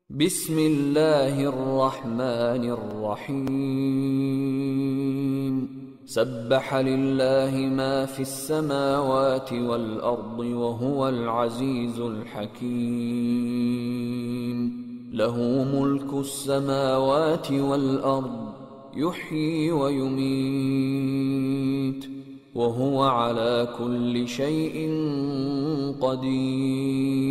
बिस्मिल्लाहिर्रहमानिर्रहीम। सब्बह लिल्लाहि मा फिस्समावाति वल अर्दि वहुवल अज़ीज़ुल हकीम। लहू मुल्कुस समावाति वल अर्द युह्यी व युमीत वहुव अला कुल्लि शैइन क़दीर।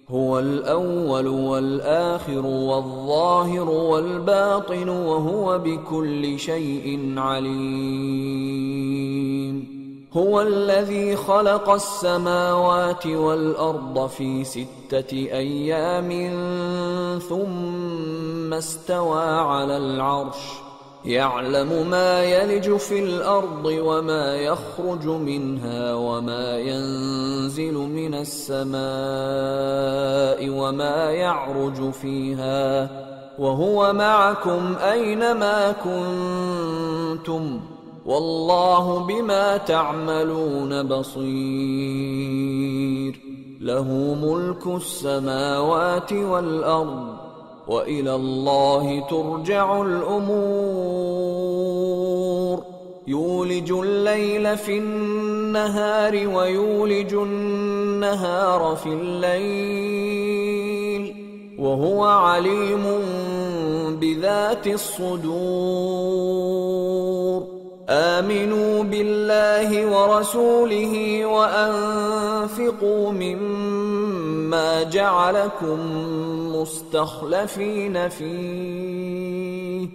हुवल अव्वल वल आखिर वल ज़ाहिर वल बातिन वहुव बिकुल्लि शैइन अलीम। हुवल्लज़ी ख़लक़स समावाति वल अर्द फ़ी सित्तति अय्यामिन थुम्मा इस्तवा अलल अर्श। यअलमु मा यलिजु फ़िल अर्दि वमा यख़्रुजु मिन्हा वमा यंज़िलु मिनस समाइ वमा यअरुजु फ़ीहा वहुव मअकुम ऐनमा कुन्तुम वल्लाहु बिमा तअमलून बसीर। लहू मुल्कुस समावाति वल अर्द व इलल्लाहि तुरजउल उमूर। यूलिजुल लैल फिन्नहारि व यूलिजुन नहार फिल लैल वहुव अलीमुन बिज़ातिस सुदूर। आमिनू बिल्लाहि व रसूलिहि व अन्फिqू मिम्मा जअलकुम मुस्तख्लफीन फीह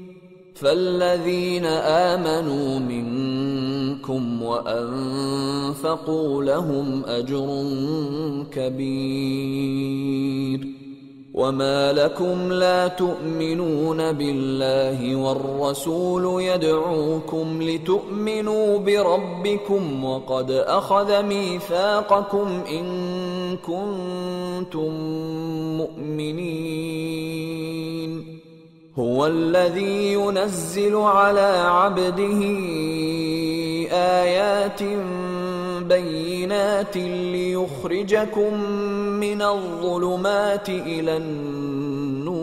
फल्लज़ीन आमनू मिनकुम व अन्फक़ू लहुम अज्रुन कबीर। वमा लकुम ला तुअमिनून बिल्लाहि वर्रसूल यदऊकुम लितुअमिनू बिरब्बिकुम वक़द अख़ज़ मीसाक़कुम इन कुन्तुम मुअमिनीन। हुवल्लज़ी युनज़्ज़िलु अला अब्दिही आयातिन बय्यिनातिन लियुख़्रिजकुम मिनज़्ज़ुलुमाति इलन्नूर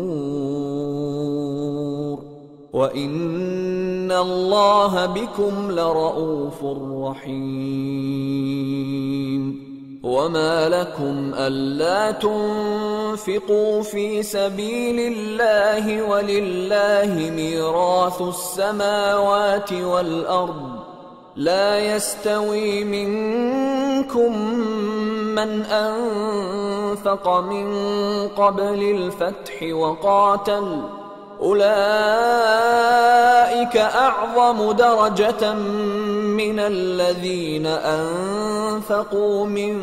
व इन्नल्लाहा बिकुम लरऊफ़ुर रहीम। वमा लकुम अल्ला तुन्फ़िक़ू फ़ी सबीलिल्लाहि वलिल्लाहि मीराथुस समावाति वल अर्द। ला यस्तवी मिनकुम मन अनफ़क़ मिन क़ब्लिल फ़त्हि वक़ातल उलाइक अअज़मु दरजतन मिनल्लज़ीन अनफ़क़ू मिन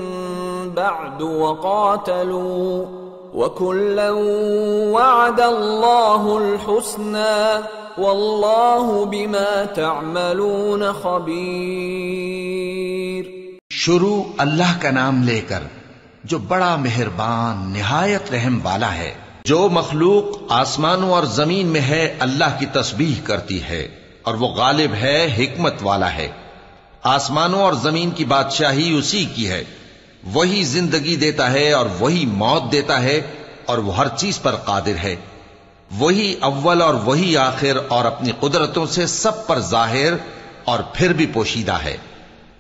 बअदु वक़ातलू वकुल्लन वअदल्लाहुल हुस्ना वल्लाहु बिमा तअमलून खबीर। शुरू अल्लाह का नाम लेकर जो बड़ा मेहरबान निहायत रहम वाला है। जो मखलूक आसमानों और जमीन में है अल्लाह की तस्बीह करती है और वो गालिब है, हिकमत वाला है। आसमानों और जमीन की बादशाही उसी की है। वही जिंदगी देता है और वही मौत देता है और वो हर चीज पर कादिर है। वही अव्वल और वही आखिर और अपनी कुदरतों से सब पर जाहिर और फिर भी पोशीदा है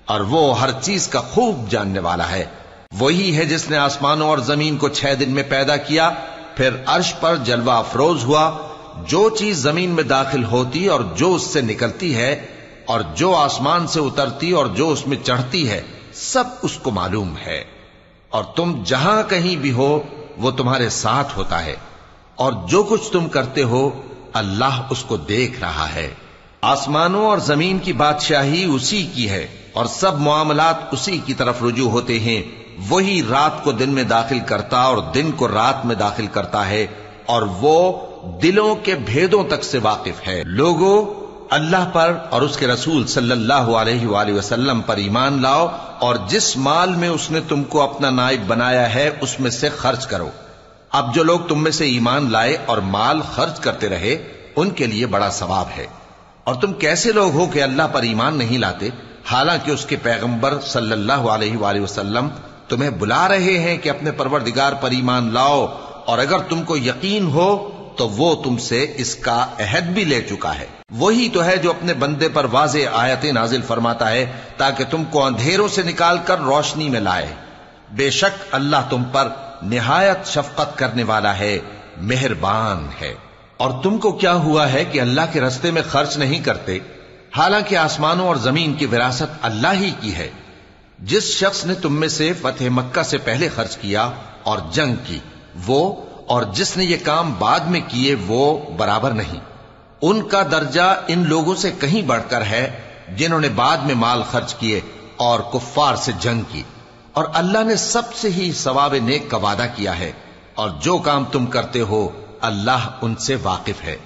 और वो हर चीज का खूब जानने वाला है। वही है जिसने आसमानों और जमीन को 6 दिन में पैदा किया, फिर अर्श पर जलवा अफरोज हुआ। जो चीज जमीन में दाखिल होती और जो उससे निकलती है और जो आसमान से उतरती और जो उसमें चढ़ती है सब उसको मालूम है। और तुम जहां कहीं भी हो वो तुम्हारे साथ होता है और जो कुछ तुम करते हो अल्लाह उसको देख रहा है। आसमानों और जमीन की बादशाही उसी की है और सब मामलात उसी की तरफ रुजू होते हैं। वही रात को दिन में दाखिल करता और दिन को रात में दाखिल करता है और वो दिलों के भेदों तक से वाकिफ है। लोगों, अल्लाह पर और उसके रसूल सल्लल्लाहु अलैहि वसल्लम पर ईमान लाओ और जिस माल में उसने तुमको अपना नाइब बनाया है उसमें से खर्च करो। अब जो लोग तुम में से ईमान लाए और माल खर्च करते रहे उनके लिए बड़ा सवाब है। और तुम कैसे लोग हो कि अल्लाह पर ईमान नहीं लाते, हालांकि उसके पैगंबर सल्लल्लाहु अलैहि वसल्लम तुम्हें बुला रहे हैं कि अपने परवरदिगार पर ईमान लाओ اور اگر تم کو یقین ہو تو وہ تم سے اس کا عہد بھی لے چکا ہے۔ وہی تو ہے جو اپنے بندے پر واضح آیتیں نازل فرماتا ہے تاکہ تم کو اندھیروں سے نکال کر روشنی میں لائے۔ بے شک اللہ تم پر نہایت شفقت کرنے والا ہے، مہربان ہے۔ اور تم کو کیا ہوا ہے کہ اللہ کے رستے میں خرچ نہیں کرتے، حالانکہ آسمانوں اور زمین کی وراثت اللہ ہی کی ہے۔ جس شخص نے تم میں سے فتح مکہ سے پہلے خرچ کیا اور جنگ کی، وہ اور جس نے یہ کام بعد میں کیے وہ برابر نہیں۔ ان کا درجہ ان لوگوں سے کہیں بڑھ کر ہے جنہوں نے بعد میں مال خرچ کیے اور کفار سے جنگ کی، اور اللہ نے سب سے ہی ثواب نیک کا وعدہ کیا ہے، اور جو کام تم کرتے ہو اللہ ان سے واقف ہے۔